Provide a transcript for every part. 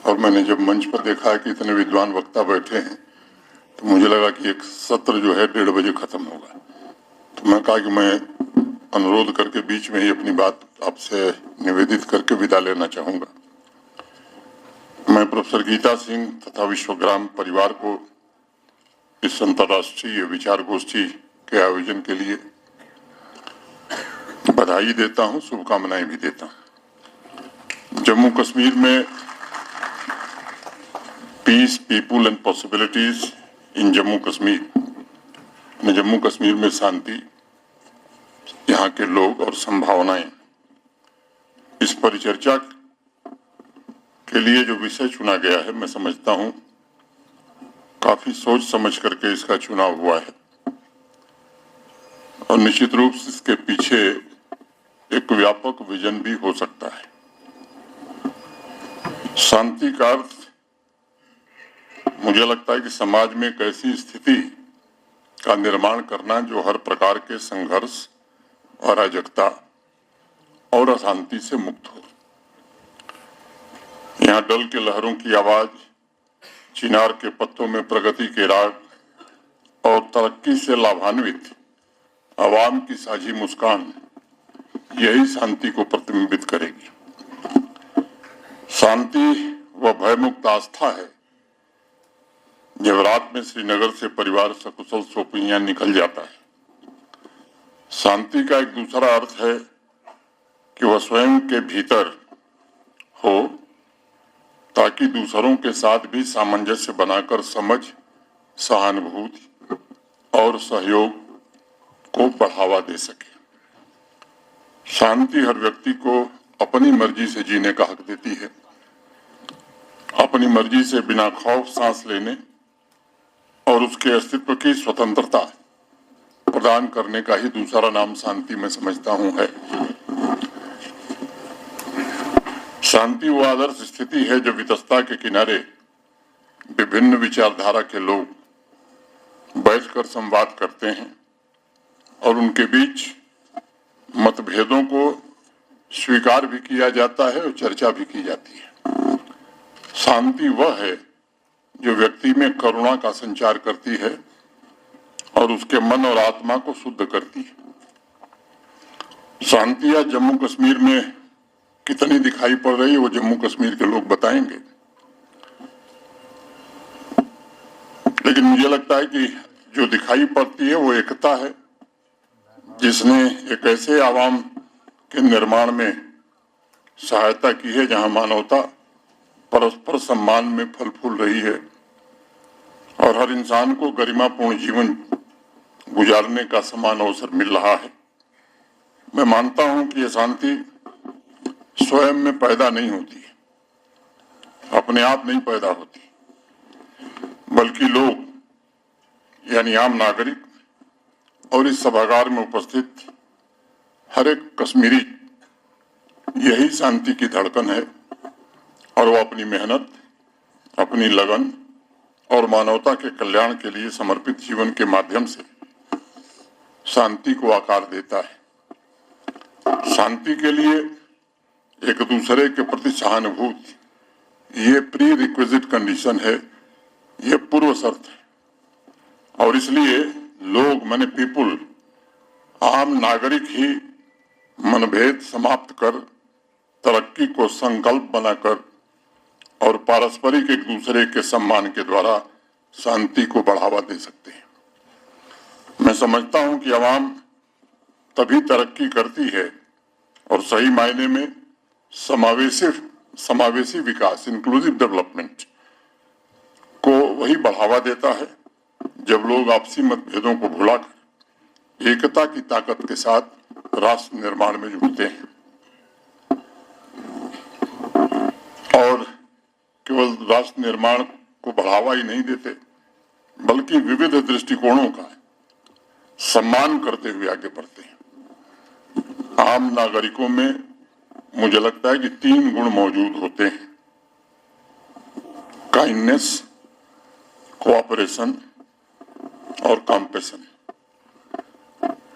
और मैंने जब मंच पर देखा कि इतने विद्वान वक्ता बैठे हैं तो मुझे लगा कि एक सत्र जो है 1:30 बजे खत्म होगा। तो मैं कहा कि मैं अनुरोध करके बीच में ही अपनी बात आपसे निवेदित करके विदा लेना चाहूंगा। मैं प्रोफेसर गीता सिंह तथा विश्वग्राम परिवार को इस अंतर्राष्ट्रीय विचार गोष्ठी के आयोजन के लिए बधाई देता हूं, शुभकामनाएं भी देता हूं। जम्मू कश्मीर में peace, people and possibilities in Jammu Kashmir, Jammu Kashmir में शांति, यहाँ के लोग और संभावनाएं, इस परिचर्चा के लिए जो विषय चुना गया है मैं समझता हूं काफी सोच समझ करके इसका चुनाव हुआ है और निश्चित रूप से इसके पीछे एक व्यापक विजन भी हो सकता है। शांति का अर्थ मुझे लगता है कि समाज में एक ऐसी स्थिति का निर्माण करना जो हर प्रकार के संघर्ष, अराजकता और अशांति से मुक्त हो। यहाँ डल के लहरों की आवाज, चिनार के पत्तों में प्रगति के राग और तरक्की से लाभान्वित आवाम की साझी मुस्कान, यही शांति को प्रतिबिंबित करेगी। शांति व भयमुक्त आस्था है जब रात में श्रीनगर से परिवार सकुशल सोपियां निकल जाता है। शांति का एक दूसरा अर्थ है कि वह स्वयं के भीतर हो ताकि दूसरों के साथ भी सामंजस्य बनाकर समझ, सहानुभूति और सहयोग को बढ़ावा दे सके। शांति हर व्यक्ति को अपनी मर्जी से जीने का हक देती है। अपनी मर्जी से बिना खौफ सांस लेने और उसके अस्तित्व की स्वतंत्रता प्रदान करने का ही दूसरा नाम शांति मैं समझता हूं है। शांति वो आदर्श स्थिति है जो वितस्ता के किनारे विभिन्न विचारधारा के लोग बैठकर संवाद करते हैं और उनके बीच मतभेदों को स्वीकार भी किया जाता है और चर्चा भी की जाती है। शांति वह है जो व्यक्ति में करुणा का संचार करती है और उसके मन और आत्मा को शुद्ध करती है। शांति आज जम्मू कश्मीर में कितनी दिखाई पड़ रही है वो जम्मू कश्मीर के लोग बताएंगे, लेकिन मुझे लगता है कि जो दिखाई पड़ती है वो एकता है जिसने एक ऐसे आवाम के निर्माण में सहायता की है जहां मानवता परस्पर सम्मान में फल फूल रही है और हर इंसान को गरिमापूर्ण जीवन गुजारने का समान अवसर मिल रहा है। मैं मानता हूं कि यह शांति स्वयं में पैदा नहीं होती, अपने आप नहीं पैदा होती, बल्कि लोग यानी आम नागरिक और इस सभागार में उपस्थित हर एक कश्मीरी यही शांति की धड़कन है और वो अपनी मेहनत, अपनी लगन और मानवता के कल्याण के लिए समर्पित जीवन के माध्यम से शांति को आकार देता है। शांति के लिए एक दूसरे के प्रति सहानुभूति, ये प्री रिक्विजिट कंडीशन है, ये पूर्व शर्त है और इसलिए लोग माने पीपुल, आम नागरिक ही मनभेद समाप्त कर तरक्की को संकल्प बनाकर और पारस्परिक एक दूसरे के सम्मान के द्वारा शांति को बढ़ावा दे सकते हैं। मैं समझता हूं कि आवाम तभी तरक्की करती है और सही मायने में समावेशी विकास, इंक्लूसिव डेवलपमेंट को वही बढ़ावा देता है जब लोग आपसी मतभेदों को भुलाकर एकता की ताकत के साथ राष्ट्र निर्माण में जुटते हैं और केवल राष्ट्र निर्माण को बढ़ावा ही नहीं देते बल्कि विविध दृष्टिकोणों का सम्मान करते हुए आगे बढ़ते हैं। आम नागरिकों में मुझे लगता है कि 3 गुण मौजूद होते हैं: काइंडनेस, कोऑपरेशन और कॉम्पेशन।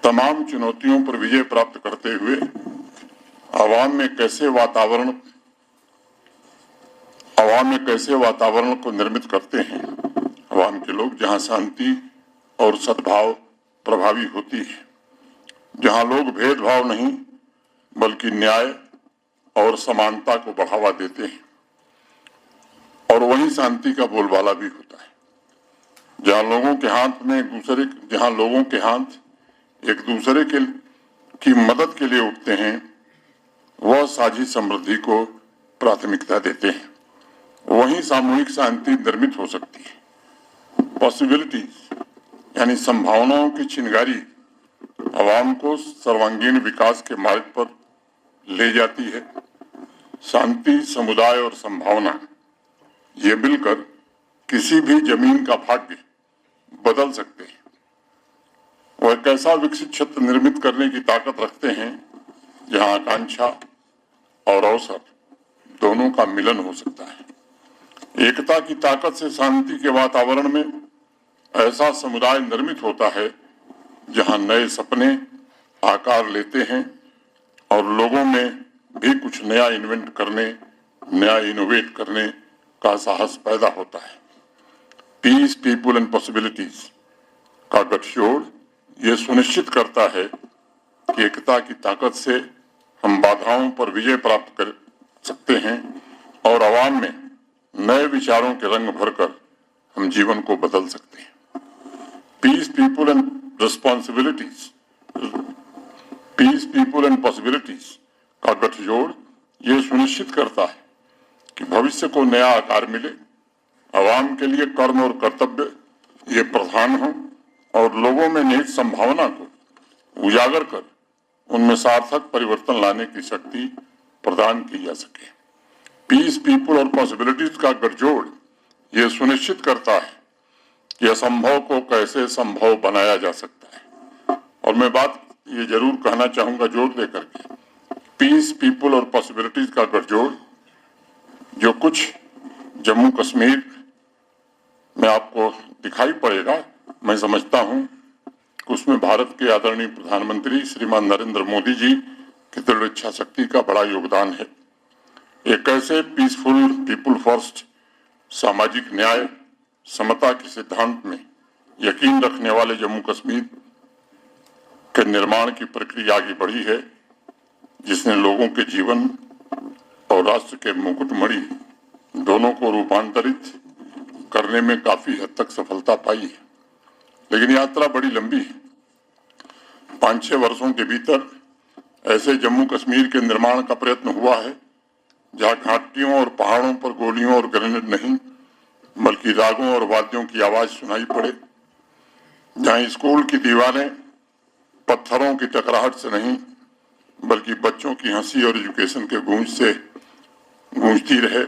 तमाम चुनौतियों पर विजय प्राप्त करते हुए आवाम में कैसे वातावरण अवाम में कैसे वातावरण को निर्मित करते हैं अवाम के लोग, जहां शांति और सद्भाव प्रभावी होती है, जहां लोग भेदभाव नहीं बल्कि न्याय और समानता को बढ़ावा देते हैं, और वही शांति का बोलबाला भी होता है। जहां लोगों के हाथ एक दूसरे की मदद के लिए उठते हैं, वह साझी समृद्धि को प्राथमिकता देते हैं, वहीं सामूहिक शांति निर्मित हो सकती है। पॉसिबिलिटीज यानी संभावनाओं की चिंगारी अवाम को सर्वांगीण विकास के मार्ग पर ले जाती है। शांति, समुदाय और संभावना ये मिलकर किसी भी जमीन का भाग्य बदल सकते हैं। वह एक ऐसा विकसित क्षेत्र निर्मित करने की ताकत रखते हैं जहां आकांक्षा और अवसर दोनों का मिलन हो सकता है। एकता की ताकत से शांति के वातावरण में ऐसा समुदाय निर्मित होता है जहां नए सपने आकार लेते हैं और लोगों में भी कुछ नया इन्वेंट करने, नया इनोवेट करने का साहस पैदा होता है। पीस, पीपुल एंड पॉसिबिलिटीज का गठजोड़ ये सुनिश्चित करता है कि एकता की ताकत से हम बाधाओं पर विजय प्राप्त कर सकते हैं और आवाम में नए विचारों के रंग भरकर हम जीवन को बदल सकते हैं। Peace, people and responsibilities, peace, people and possibilities का गठजोड़ ये सुनिश्चित करता है कि भविष्य को नया आकार मिले, आवाम के लिए कर्म और कर्तव्य ये प्रधान हो और लोगों में निहित संभावना को उजागर कर उनमें सार्थक परिवर्तन लाने की शक्ति प्रदान की जा सके। पीस, पीपुल और पॉसिबिलिटीज का गठजोड़ ये सुनिश्चित करता है कि असंभव को कैसे संभव बनाया जा सकता है। और मैं बात ये जरूर कहना चाहूंगा जोर देकर के, पीस, पीपुल और पॉसिबिलिटीज का गठजोड़ जो कुछ जम्मू कश्मीर में आपको दिखाई पड़ेगा, मैं समझता हूं कि उसमें भारत के आदरणीय प्रधानमंत्री श्रीमान नरेंद्र मोदी जी की दृढ़ इच्छा शक्ति का बड़ा योगदान है। एक ऐसे पीसफुल, पीपुल फर्स्ट, सामाजिक न्याय, समता के सिद्धांत में यकीन रखने वाले जम्मू कश्मीर के निर्माण की प्रक्रिया आगे बढ़ी है, जिसने लोगों के जीवन और राष्ट्र के मुकुटमणि दोनों को रूपांतरित करने में काफी हद तक सफलता पाई है। लेकिन यात्रा बड़ी लंबी है। 5-6 वर्षों के भीतर ऐसे जम्मू कश्मीर के निर्माण का प्रयत्न हुआ है जहां घाटियों और पहाड़ों पर गोलियों और ग्रेनेड नहीं बल्कि रागों और वाद्यों की आवाज सुनाई पड़े, जहां स्कूल की दीवारें पत्थरों की टकराहट से नहीं बल्कि बच्चों की हंसी और एजुकेशन के गूंज से गूंजती रहे।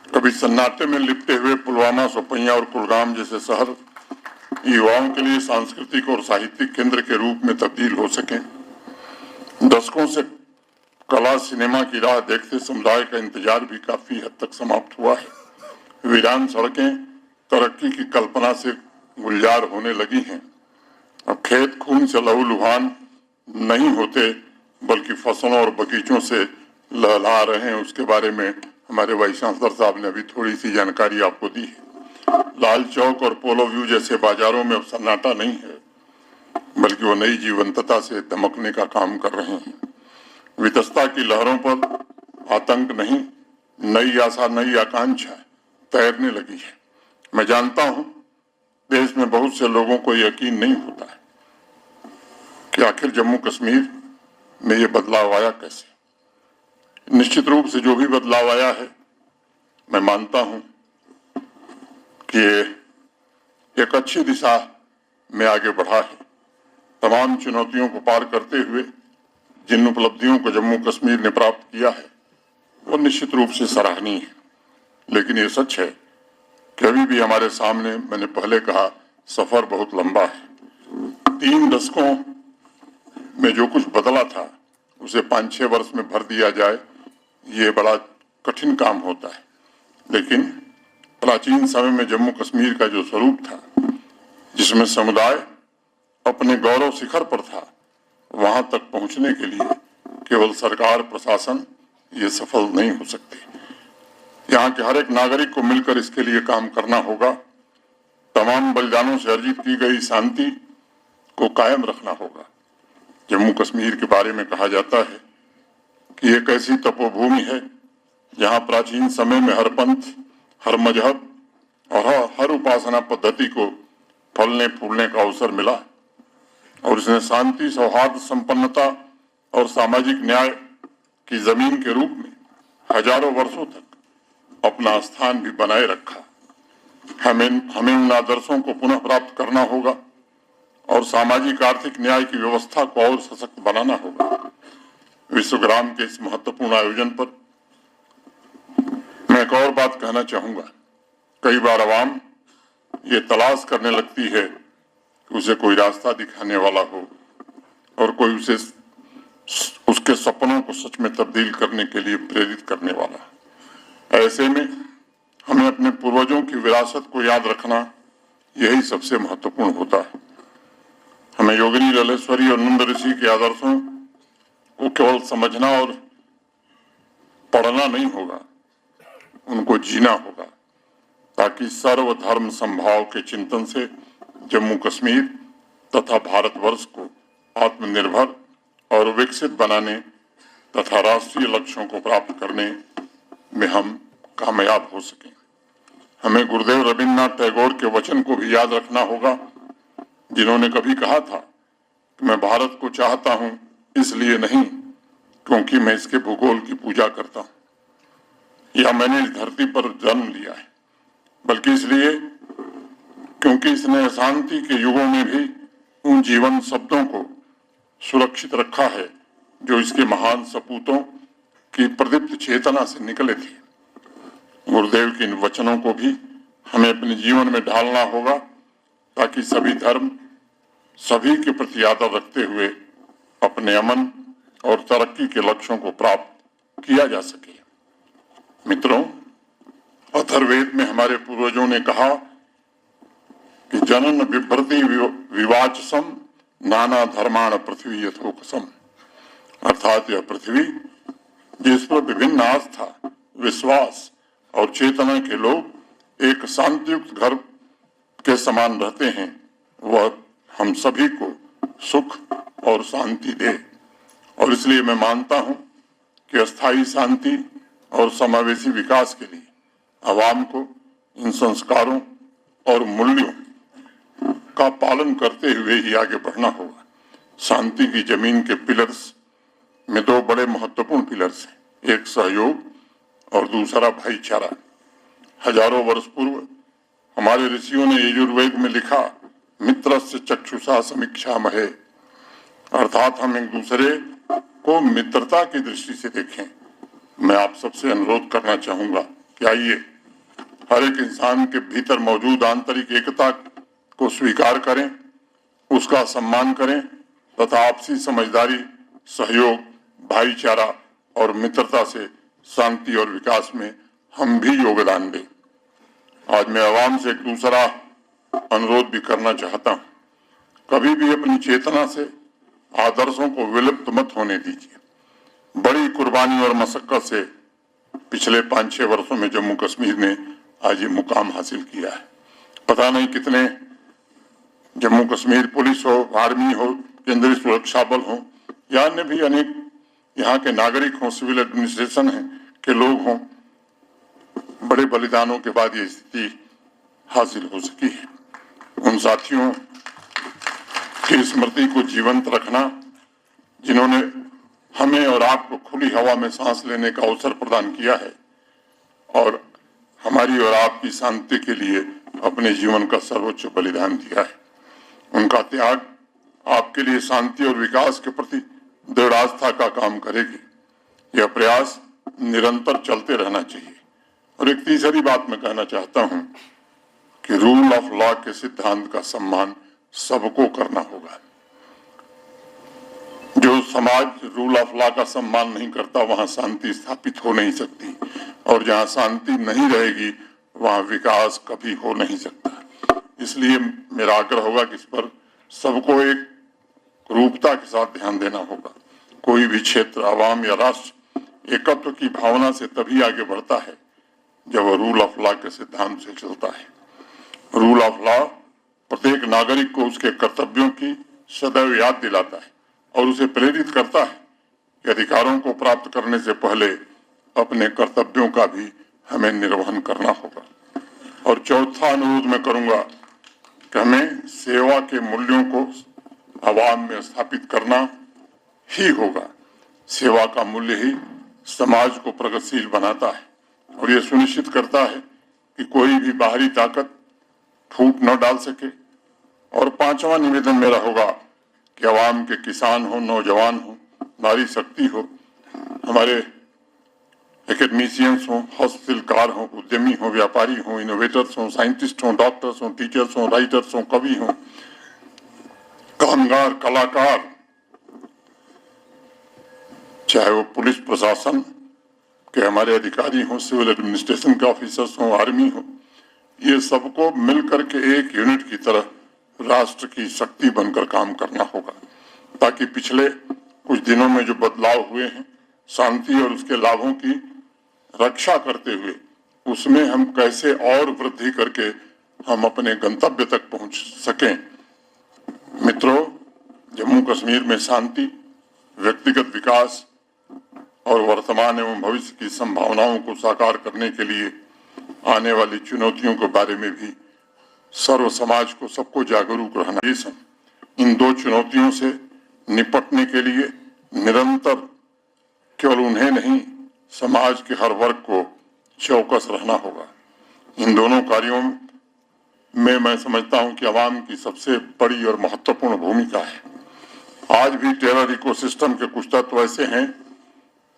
कभी सन्नाटे में लिपटे हुए पुलवामा, सोपैया और कुलगाम जैसे शहर युवाओं के लिए सांस्कृतिक और साहित्यिक केंद्र के रूप में तब्दील हो सके। दशकों से कला, सिनेमा की राह देखते समुदाय का इंतजार भी काफी हद तक समाप्त हुआ है। वीरान सड़कें तरक्की की कल्पना से गुलजार होने लगी हैं। अब खेत खून से लहूलुहान नहीं होते बल्कि फसलों और बगीचों से लहला रहे हैं। उसके बारे में हमारे वाइस चांसलर साहब ने अभी थोड़ी सी जानकारी आपको दी है। लाल चौक और पोलो व्यू जैसे बाजारों में अब सन्नाटा नहीं है बल्कि वो नई जीवंतता से धमकने का काम कर रहे हैं। वितस्ता की लहरों पर आतंक नहीं, नई आशा, नई आकांक्षा तैरने लगी है। मैं जानता हूं देश में बहुत से लोगों को यकीन नहीं होता है कि आखिर जम्मू कश्मीर में ये बदलाव आया कैसे। निश्चित रूप से जो भी बदलाव आया है, मैं मानता हूं कि एक अच्छी दिशा में आगे बढ़ा है। तमाम चुनौतियों को पार करते हुए जिन उपलब्धियों को जम्मू कश्मीर ने प्राप्त किया है वो निश्चित रूप से सराहनीय है। लेकिन ये सच है कि अभी भी हमारे सामने, मैंने पहले कहा, सफर बहुत लंबा है। 3 दशकों में जो कुछ बदला था उसे 5-6 वर्ष में भर दिया जाए, ये बड़ा कठिन काम होता है। लेकिन प्राचीन समय में जम्मू कश्मीर का जो स्वरूप था, जिसमें समुदाय अपने गौरव शिखर पर था, वहां तक पहुंचने के लिए केवल सरकार, प्रशासन ये सफल नहीं हो सकते। यहाँ के हर एक नागरिक को मिलकर इसके लिए काम करना होगा। तमाम बलिदानों से अर्जित की गई शांति को कायम रखना होगा। जम्मू कश्मीर के बारे में कहा जाता है कि एक ऐसी तपोभूमि है जहाँ प्राचीन समय में हर पंथ, हर मजहब और हर उपासना पद्धति को फलने फूलने का अवसर मिला और इसने शांति, सौहार्द, संपन्नता और सामाजिक न्याय की जमीन के रूप में हजारों वर्षों तक अपना स्थान भी बनाए रखा। हमें उन आदर्शों को पुनः प्राप्त करना होगा और सामाजिक आर्थिक न्याय की व्यवस्था को और सशक्त बनाना होगा। विश्वग्राम के इस महत्वपूर्ण आयोजन पर मैं एक और बात कहना चाहूंगा। कई बार आवाम ये तलाश करने लगती है कि उसे कोई रास्ता दिखाने वाला हो और कोई उसे उसके सपनों को सच में तब्दील करने के लिए प्रेरित करने वाला। ऐसे में हमें अपने पूर्वजों की विरासत को याद रखना यही सबसे महत्वपूर्ण होता है। हमें योगिनी ललेश्वरी और नंद ऋषि के आदर्शों को केवल समझना और पढ़ना नहीं होगा, उनको जीना होगा, ताकि सर्वधर्म समभाव के चिंतन से जम्मू कश्मीर तथा भारतवर्ष को आत्मनिर्भर और विकसित बनाने तथा राष्ट्रीय लक्ष्यों को प्राप्त करने में हम कामयाब हो सकें। हमें गुरुदेव रविन्द्रनाथ टैगोर के वचन को भी याद रखना होगा, जिन्होंने कभी कहा था कि मैं भारत को चाहता हूं इसलिए नहीं क्योंकि मैं इसके भूगोल की पूजा करता हूं या मैंने इस धरती पर जन्म लिया है, बल्कि इसलिए क्योंकि इसने अशांति के युगों में भी उन जीवन शब्दों को सुरक्षित रखा है जो इसके महान सपूतों की प्रदीप्त चेतना से निकले थे। गुरुदेव के इन वचनों को भी हमें अपने जीवन में ढालना होगा ताकि सभी धर्म सभी के प्रति आदर रखते हुए अपने अमन और तरक्की के लक्ष्यों को प्राप्त किया जा सके। मित्रों, अथर्ववेद में हमारे पूर्वजों ने कहा कि जनन बिभ्रति विवाचसम नाना धर्माण पृथ्वी यथोकसम, अर्थात यह पृथ्वी जिस पर विभिन्न आस्था, विश्वास और चेतना के लोग एक शांतियुक्त घर के समान रहते हैं, वह हम सभी को सुख और शांति दे। और इसलिए मैं मानता हूं कि अस्थायी शांति और समावेशी विकास के लिए आवाम को इन संस्कारों और मूल्यों का पालन करते हुए ही आगे बढ़ना होगा। शांति की जमीन के पिलर्स में दो बड़े महत्वपूर्ण पिलर्स हैं, एक सहयोग और दूसरा भाईचारा। हजारों वर्ष पूर्व हमारे ऋषियों ने यजुर्वेद में लिखा, मित्रस्य चक्षुषा समीक्षामहे, अर्थात हम एक दूसरे को मित्रता की दृष्टि से देखें। मैं आप सबसे अनुरोध करना चाहूंगा कि आइए हर एक इंसान के भीतर मौजूद आंतरिक एकता को स्वीकार करें, उसका सम्मान करें तथा आपसी समझदारी, सहयोग, भाईचारा और मित्रता से शांति और विकास में हम भी योगदान दें। आज मैं आवाम से एक दूसरा अनुरोध भी करना चाहता हूं, कभी भी अपनी चेतना से आदर्शों को विलुप्त मत होने दीजिए। बड़ी कुर्बानी और मशक्कत से पिछले 5-6 वर्षों में जम्मू कश्मीर ने आज ये मुकाम हासिल किया है। पता नहीं कितने जम्मू कश्मीर पुलिस हो, आर्मी हो, केंद्रीय सुरक्षा बल हो या अन्य भी अनेक यहाँ के नागरिक हों, सिविल एडमिनिस्ट्रेशन है के लोग हों, बड़े बलिदानों के बाद ये स्थिति हासिल हो सकी है। उन साथियों की स्मृति को जीवंत रखना जिन्होंने हमें और आपको खुली हवा में सांस लेने का अवसर प्रदान किया है और हमारी और आपकी शांति के लिए अपने जीवन का सर्वोच्च बलिदान दिया है। उनका त्याग आपके लिए शांति और विकास के प्रति दृढ़ आस्था का काम करेगी। यह प्रयास निरंतर चलते रहना चाहिए। और एक तीसरी बात मैं कहना चाहता हूं कि रूल ऑफ लॉ के सिद्धांत का सम्मान सबको करना होगा। जो समाज रूल ऑफ लॉ का सम्मान नहीं करता, वहां शांति स्थापित हो नहीं सकती और जहां शांति नहीं रहेगी वहां विकास कभी हो नहीं सकता। इसलिए मेरा आग्रह होगा कि इस पर सबको एक रूपता के साथ ध्यान देना होगा। कोई भी क्षेत्र, आवाम या राष्ट्र एकत्व की भावना से तभी आगे बढ़ता है जब वह रूल ऑफ लॉ के सिद्धांत से चलता है। रूल ऑफ लॉ प्रत्येक नागरिक को उसके कर्तव्यों की सदैव याद दिलाता है और उसे प्रेरित करता है कि अधिकारों को प्राप्त करने से पहले अपने कर्तव्यों का भी हमें निर्वहन करना होगा। और चौथा अनुरोध मैं करूंगा कि हमें सेवा के मूल्यों को आवाम में स्थापित करना ही होगा। सेवा का मूल्य ही समाज को प्रगतिशील बनाता है और यह सुनिश्चित करता है कि कोई भी बाहरी ताकत फूट न डाल सके। और पांचवा निवेदन मेरा होगा कि आवाम के किसान हो, नौजवान हो, नारी शक्ति हो, हमारे एकेडमिशियंस हो, हस्तशिल्पकार हो, उद्यमी हो, व्यापारी हो, इनोवेटर्स हो, साइंटिस्ट हो, डॉक्टर्स हो, टीचर्स हो, राइटर्स हो, कवि हो, कामगार, कलाकार, चाहे वो पुलिस प्रशासन के हमारे अधिकारी हो, सिविल एडमिनिस्ट्रेशन के ऑफिसर्स हो, आर्मी हो, ये सबको मिलकर के एक यूनिट की तरह राष्ट्र की शक्ति बनकर काम करना होगा, ताकि पिछले कुछ दिनों में जो बदलाव हुए हैं, शांति और उसके लाभों की रक्षा करते हुए उसमें हम कैसे और वृद्धि करके हम अपने गंतव्य तक पहुंच सकें। मित्रों, जम्मू कश्मीर में शांति, व्यक्तिगत विकास और वर्तमान एवं भविष्य की संभावनाओं को साकार करने के लिए आने वाली चुनौतियों के बारे में भी सर्व समाज को, सबको जागरूक रहना है। इन दो चुनौतियों से निपटने के लिए निरंतर केवल उन्हें नहीं, समाज के हर वर्ग को चौकस रहना होगा। इन दोनों कार्यों में मैं समझता हूं कि आवाम की सबसे बड़ी और महत्वपूर्ण भूमिका है। आज भी टेरर इकोसिस्टम के कुछ तत्व ऐसे हैं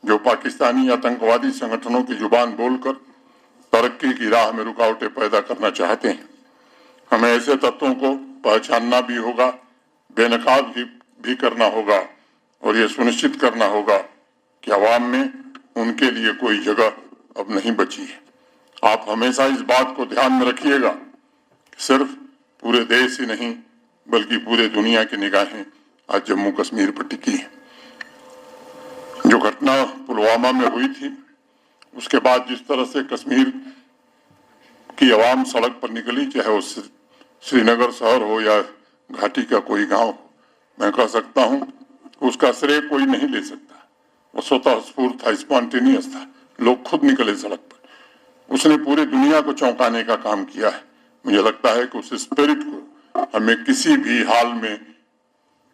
जो पाकिस्तानी आतंकवादी संगठनों की जुबान बोलकर तरक्की की राह में रुकावटें पैदा करना चाहते हैं। हमें ऐसे तत्वों को पहचानना भी होगा, बेनकाब भी करना होगा और ये सुनिश्चित करना होगा कि आवाम में उनके लिए कोई जगह अब नहीं बची है। आप हमेशा इस बात को ध्यान में रखिएगा, सिर्फ पूरे देश ही नहीं बल्कि पूरे दुनिया की निगाहें आज जम्मू कश्मीर पर टिकी है। जो घटना पुलवामा में हुई थी, उसके बाद जिस तरह से कश्मीर की आवाम सड़क पर निकली, चाहे वो श्रीनगर शहर हो या घाटी का कोई गांव हो, मैं कह सकता हूं उसका श्रेय कोई नहीं ले सकता। वो स्वतः स्फूर्त था, स्पॉन्टेनियस था, लोग खुद निकले सड़क पर। उसने पूरी दुनिया को चौंकाने का काम किया है। मुझे लगता है कि उस स्पिरिट को हमें किसी भी हाल में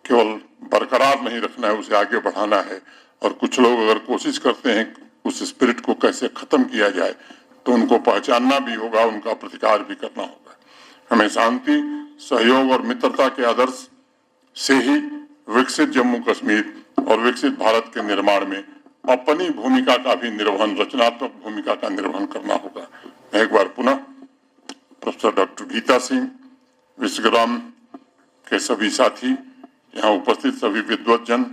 केवल बरकरार नहीं रखना है, उसे आगे बढ़ाना है। और कुछ लोग अगर कोशिश करते हैं उस स्पिरिट को कैसे खत्म किया जाए, तो उनको पहचानना भी होगा, उनका प्रतिकार भी करना होगा। हमें शांति, सहयोग और मित्रता के आदर्श से ही विकसित जम्मू कश्मीर और विकसित भारत के निर्माण में अपनी भूमिका का भी निर्वहन, रचनात्मक भूमिका का निर्वहन करना होगा। मैं एक बार पुनः प्रोफेसर डॉक्टर गीता सिंह, विश्वग्राम के सभी साथी, यहाँ उपस्थित सभी विद्वतजन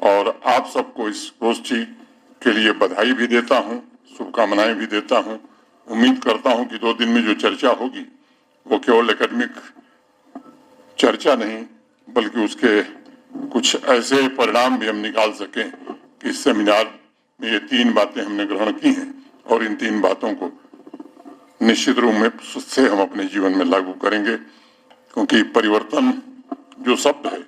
और आप सबको इस गोष्ठी के लिए बधाई भी देता हूँ, शुभकामनाएं भी देता हूँ। उम्मीद करता हूँ कि 2 दिन में जो चर्चा होगी वो केवल एकेडमिक चर्चा नहीं बल्कि उसके कुछ ऐसे परिणाम भी हम निकाल सकें कि इस सेमिनार में ये 3 बातें हमने ग्रहण की हैं और इन 3 बातों को निश्चित रूप में से हम अपने जीवन में लागू करेंगे। क्योंकि परिवर्तन जो शब्द है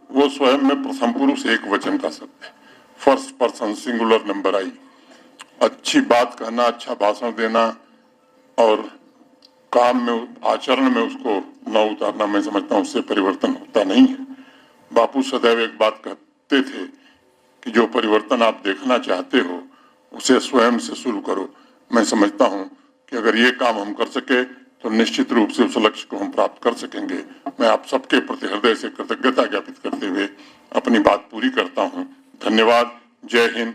वो स्वयं में प्रथम पुरुष एक वचन का शब्द है, फर्स्ट पर्सन सिंगुलर नंबर आई। अच्छी बात कहना, अच्छा भाषण देना और काम में, आचरण में उसको न उतारना, मैं समझता हूँ उससे परिवर्तन होता नहीं है। बापू सदैव एक बात कहते थे कि जो परिवर्तन आप देखना चाहते हो उसे स्वयं से शुरू करो। मैं समझता हूँ कि अगर ये काम हम कर सके तो निश्चित रूप से उस लक्ष्य को हम प्राप्त कर सकेंगे। मैं आप सबके प्रति हृदय से कृतज्ञता ज्ञापित करते हुए अपनी बात पूरी करता हूँ। धन्यवाद। जय हिंद,